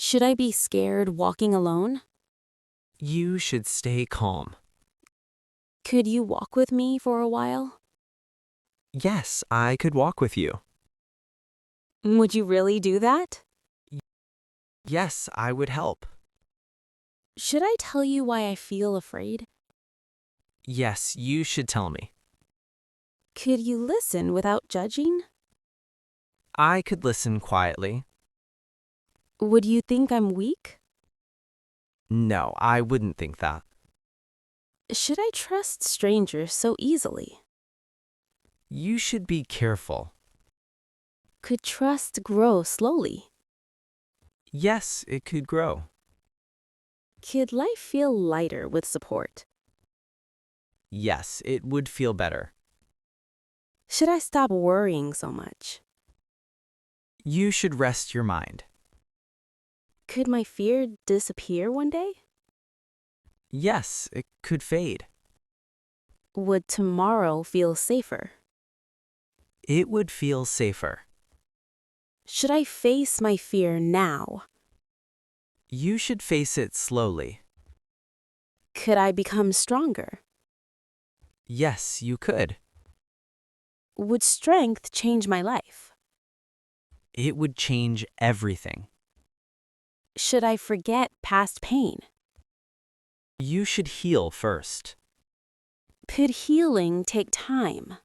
Should I be scared walking alone? You should stay calm. Could you walk with me for a while? Yes, I could walk with you. Would you really do that? Yes, I would help. Should I tell you why I feel afraid? Yes, you should tell me. Could you listen without judging? I could listen quietly. Would you think I'm weak? No, I wouldn't think that. Should I trust strangers so easily? You should be careful. Could trust grow slowly? Yes, it could grow. Could life feel lighter with support? Yes, it would feel better. Should I stop worrying so much? You should rest your mind. Could my fear disappear one day? Yes, it could fade. Would tomorrow feel safer? It would feel safer. Should I face my fear now? You should face it slowly. Could I become stronger? Yes, you could. Would strength change my life? It would change everything. Should I forget past pain? You should heal first. Could healing take time?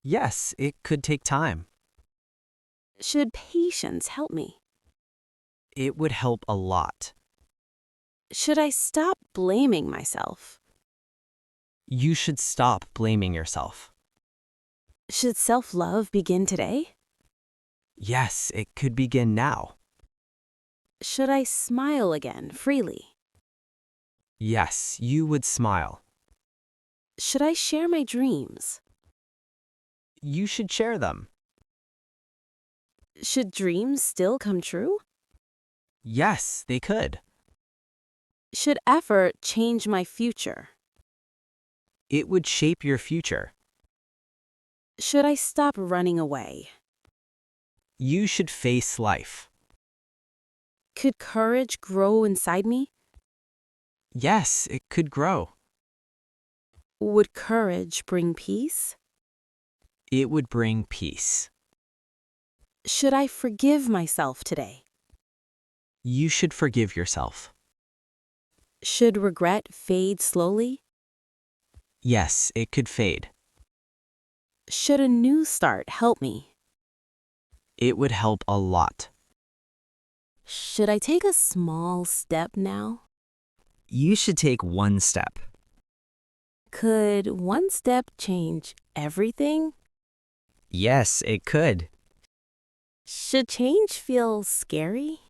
Yes, it could take time. Should patience help me? It would help a lot. Should I stop blaming myself? You should stop blaming yourself. Should self-love begin today? Yes, it could begin now. Should I smile again freely? Yes, you would smile. Should I share my dreams? You should share them. Should dreams still come true? Yes, they could. Should effort change my future? It would shape your future. Should I stop running away? You should face life. Could courage grow inside me? Yes, it could grow. Would courage bring peace? It would bring peace. Should I forgive myself today? You should forgive yourself. Should regret fade slowly? Yes, it could fade. Should a new start help me? It would help a lot. Should I take a small step now? You should take one step. Could one step change everything? Yes, it could. Should change feel scary?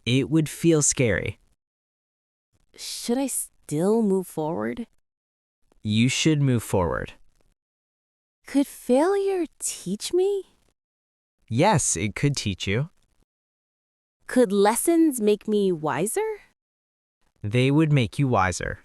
It would feel scary. Should I still move forward? You should move forward. Could failure teach me? Yes, it could teach you. Could lessons make me wiser? They would make you wiser.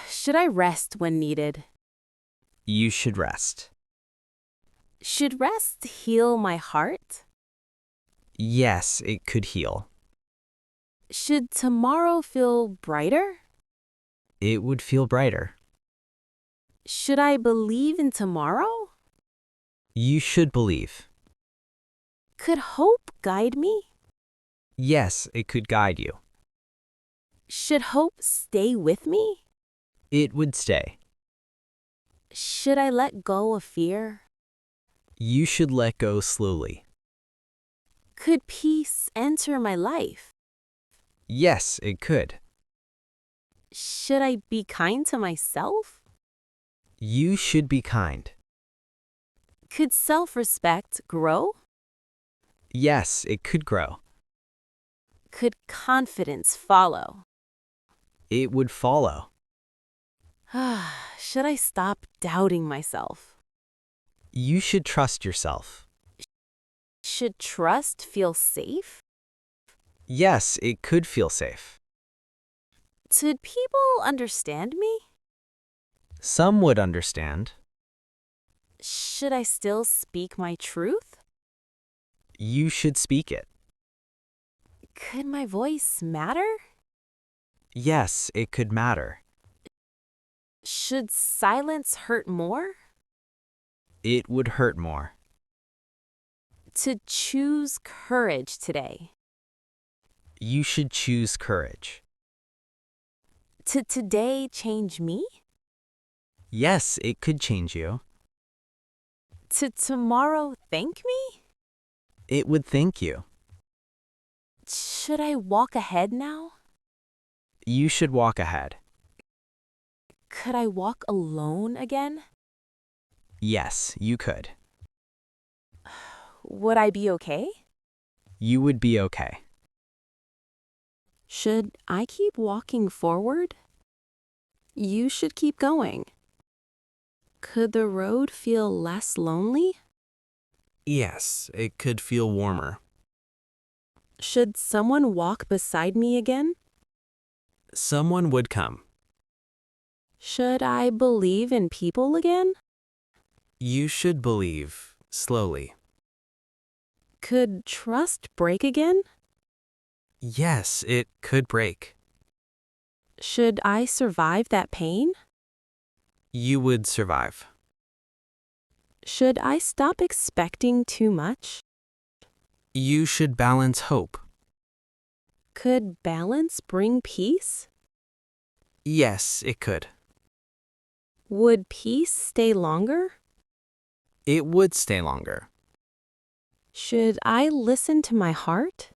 Should I rest when needed? You should rest. Should rest heal my heart? Yes, it could heal. Should tomorrow feel brighter? It would feel brighter. Should I believe in tomorrow? You should believe. Could hope guide me? Yes, it could guide you. Should hope stay with me? It would stay. Should I let go of fear? You should let go slowly. Could peace enter my life? Yes, it could. Should I be kind to myself? You should be kind. Could self-respect grow? Yes, it could grow. Could confidence follow? It would follow. Should I stop doubting myself? You should trust yourself. Should trust feel safe? Yes, it could feel safe. Could people understand me? Some would understand. Should I still speak my truth? You should speak it. Could my voice matter? Yes, it could matter. Should silence hurt more? It would hurt more. To choose courage today. You should choose courage. To today change me? Yes, it could change you. To tomorrow thank me? It would thank you. Should I walk ahead now? You should walk ahead. Could I walk alone again? Yes, you could. Would I be okay? You would be okay. Should I keep walking forward? You should keep going. Could the road feel less lonely? Yes, it could feel warmer. Should someone walk beside me again? Someone would come. Should I believe in people again? You should believe, slowly. Could trust break again? Yes, it could break. Should I survive that pain? You would survive. Should I stop expecting too much? You should balance hope. Could balance bring peace? Yes, it could. Would peace stay longer? It would stay longer. Should I listen to my heart?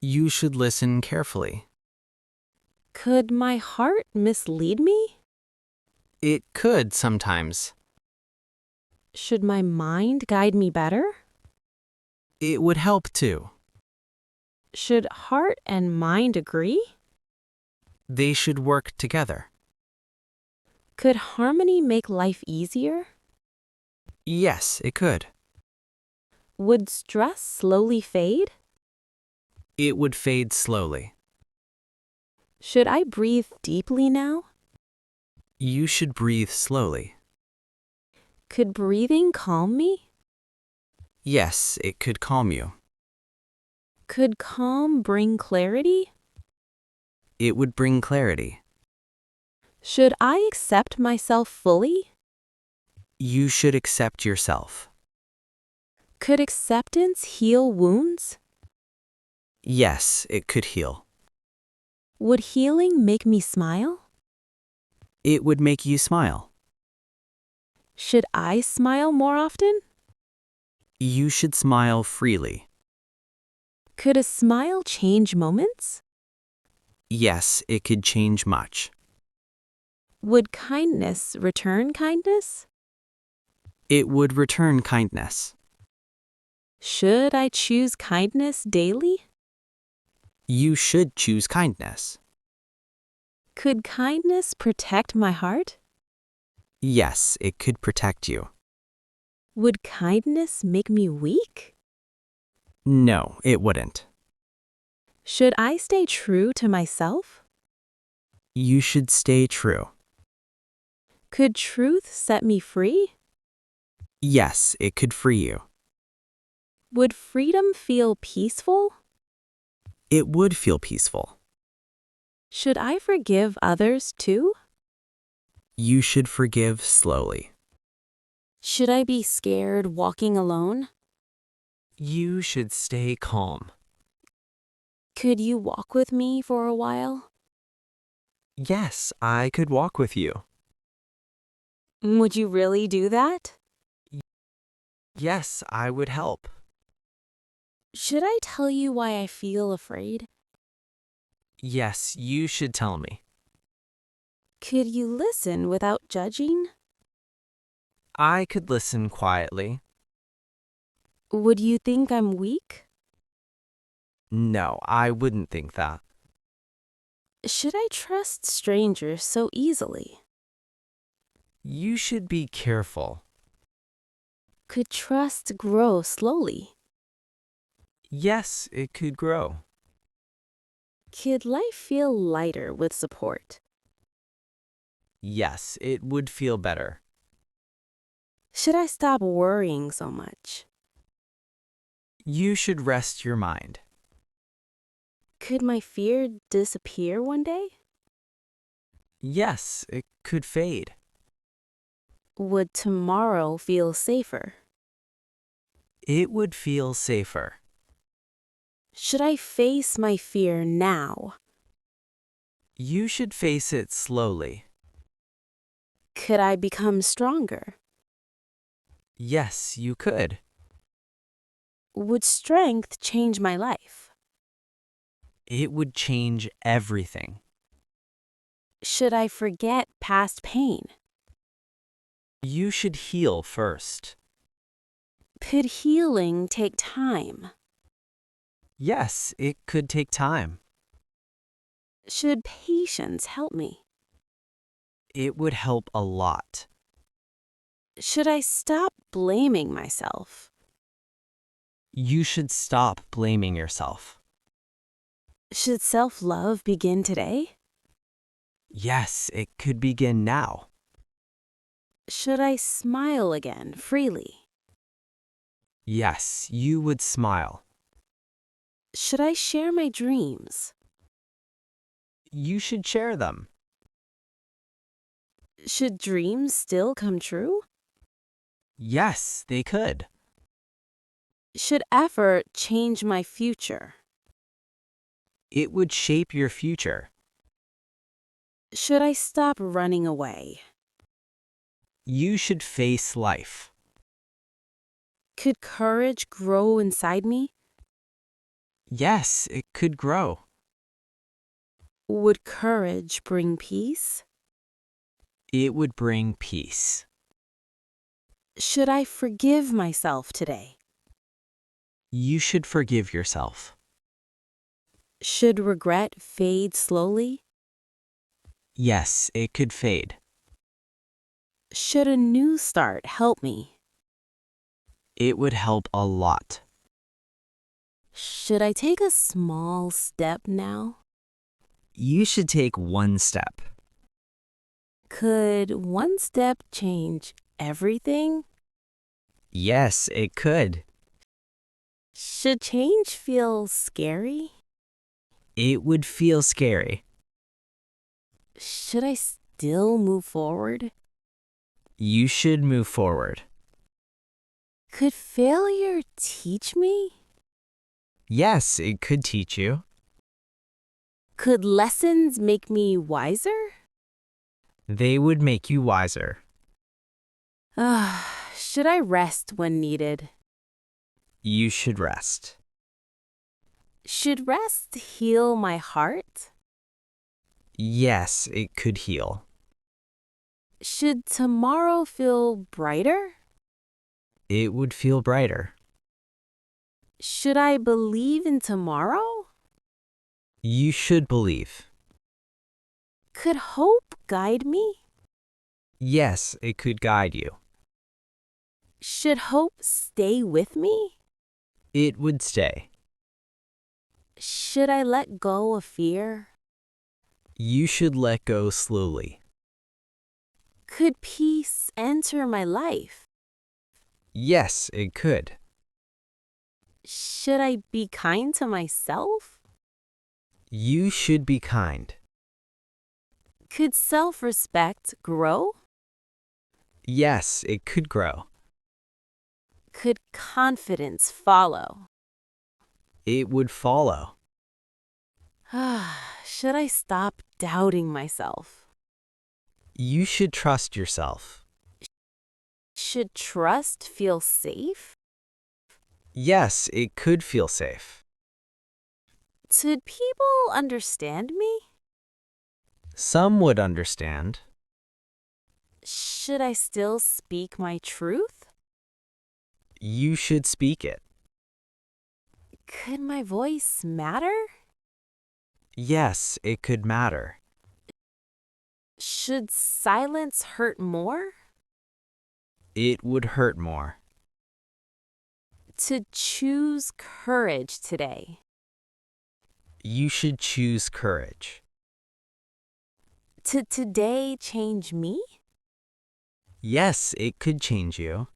You should listen carefully. Could my heart mislead me? It could sometimes. Should my mind guide me better? It would help too. Should heart and mind agree? They should work together. Could harmony make life easier? Yes, it could. Would stress slowly fade? It would fade slowly. Should I breathe deeply now? You should breathe slowly. Could breathing calm me? Yes, it could calm you. Could calm bring clarity? It would bring clarity. Should I accept myself fully? You should accept yourself. Could acceptance heal wounds? Yes, it could heal. Would healing make me smile? It would make you smile. Should I smile more often? You should smile freely. Could a smile change moments? Yes, it could change much. Would kindness return kindness? It would return kindness. Should I choose kindness daily? You should choose kindness. Could kindness protect my heart? Yes, it could protect you. Would kindness make me weak? No, it wouldn't. Should I stay true to myself? You should stay true. Could truth set me free? Yes, it could free you. Would freedom feel peaceful? It would feel peaceful. Should I forgive others too? You should forgive slowly. Should I be scared walking alone? You should stay calm. Could you walk with me for a while? Yes, I could walk with you. Would you really do that? Yes, I would help. Should I tell you why I feel afraid? Yes, you should tell me. Could you listen without judging? I could listen quietly. Would you think I'm weak? No, I wouldn't think that. Should I trust strangers so easily? You should be careful. Could trust grow slowly? Yes, it could grow. Could life feel lighter with support? Yes, it would feel better. Should I stop worrying so much? You should rest your mind. Could my fear disappear one day? Yes, it could fade. Would tomorrow feel safer? It would feel safer. Should I face my fear now? You should face it slowly. Could I become stronger? Yes, you could. Would strength change my life? It would change everything. Should I forget past pain? You should heal first. Could healing take time? Yes, it could take time. Should patience help me? It would help a lot. Should I stop blaming myself? You should stop blaming yourself. Should self-love begin today? Yes, it could begin now. Should I smile again freely? Yes, you would smile. Should I share my dreams? You should share them. Should dreams still come true? Yes, they could. Should effort change my future? It would shape your future. Should I stop running away? You should face life. Could courage grow inside me? Yes, it could grow. Would courage bring peace? It would bring peace. Should I forgive myself today? You should forgive yourself. Should regret fade slowly? Yes, it could fade. Should a new start help me? It would help a lot. Should I take a small step now? You should take one step. Could one step change everything? Yes, it could. Should change feel scary? It would feel scary. Should I still move forward? You should move forward. Could failure teach me? Yes, it could teach you. Could lessons make me wiser? They would make you wiser. Should I rest when needed? You should rest. Should rest heal my heart? Yes, it could heal. Should tomorrow feel brighter? It would feel brighter. Should I believe in tomorrow? You should believe. Could hope guide me? Yes, it could guide you. Should hope stay with me? It would stay. Should I let go of fear? You should let go slowly. Could peace enter my life? Yes, it could. Should I be kind to myself? You should be kind. Could self-respect grow? Yes, it could grow. Could confidence follow? It would follow. Should I stop doubting myself? You should trust yourself. Should trust feel safe? Yes, it could feel safe. Could people understand me? Some would understand. Should I still speak my truth? You should speak it. Could my voice matter? Yes, it could matter. Should silence hurt more? It would hurt more. To choose courage today. You should choose courage. To today change me? Yes, it could change you.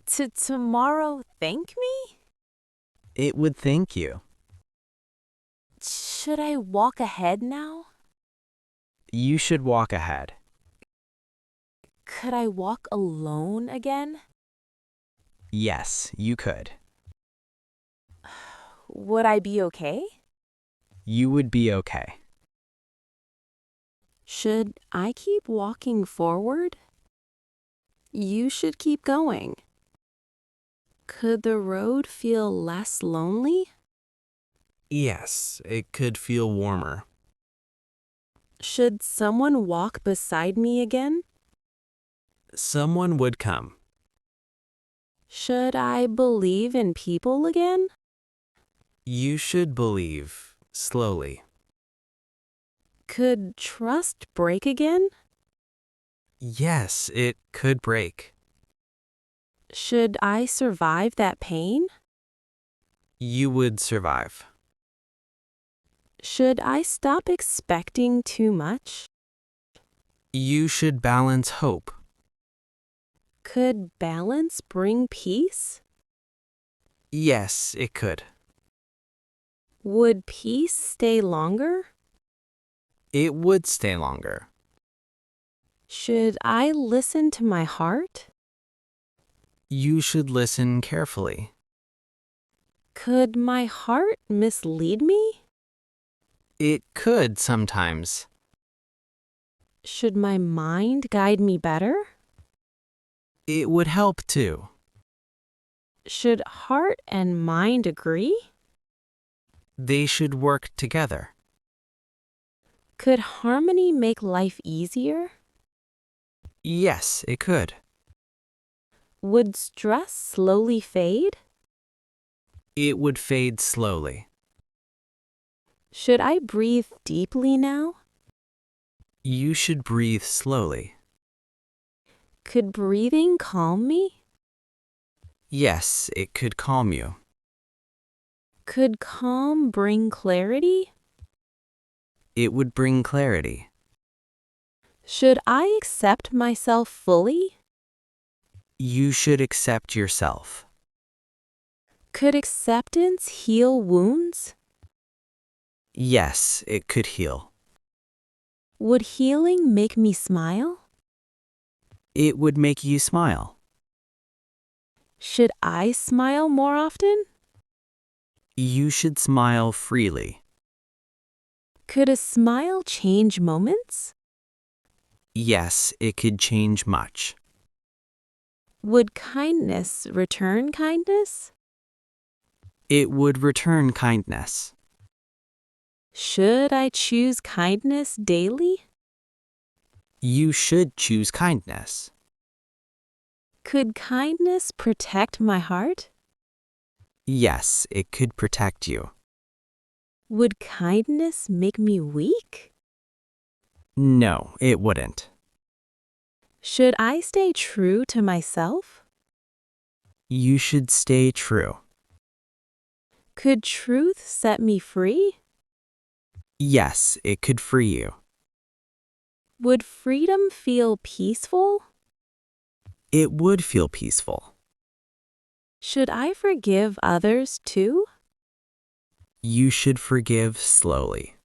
To tomorrow thank me? It would thank you. Should I walk ahead now? You should walk ahead. Could I walk alone again? Yes, you could. Would I be okay? You would be okay. Should I keep walking forward? You should keep going. Could the road feel less lonely? Yes, it could feel warmer. Should someone walk beside me again? Someone would come. Should I believe in people again? You should believe slowly. Could trust break again? Yes, it could break. Should I survive that pain? You would survive. Should I stop expecting too much? You should balance hope. Could balance bring peace? Yes, it could. Would peace stay longer? It would stay longer. Should I listen to my heart? You should listen carefully. Could my heart mislead me? It could sometimes. Should my mind guide me better? It would help too. Should heart and mind agree? They should work together. Could harmony make life easier? Yes, it could. Would stress slowly fade? It would fade slowly. Should I breathe deeply now? You should breathe slowly. Could breathing calm me? Yes, it could calm you. Could calm bring clarity? It would bring clarity. Should I accept myself fully? You should accept yourself. Could acceptance heal wounds? Yes, it could heal. Would healing make me smile? It would make you smile. Should I smile more often? You should smile freely. Could a smile change moments? Yes, it could change much. Would kindness return kindness? It would return kindness. Should I choose kindness daily? You should choose kindness. Could kindness protect my heart? Yes, it could protect you. Would kindness make me weak? No, it wouldn't. Should I stay true to myself? You should stay true. Could truth set me free? Yes, it could free you. Would freedom feel peaceful? It would feel peaceful. Should I forgive others too? You should forgive slowly.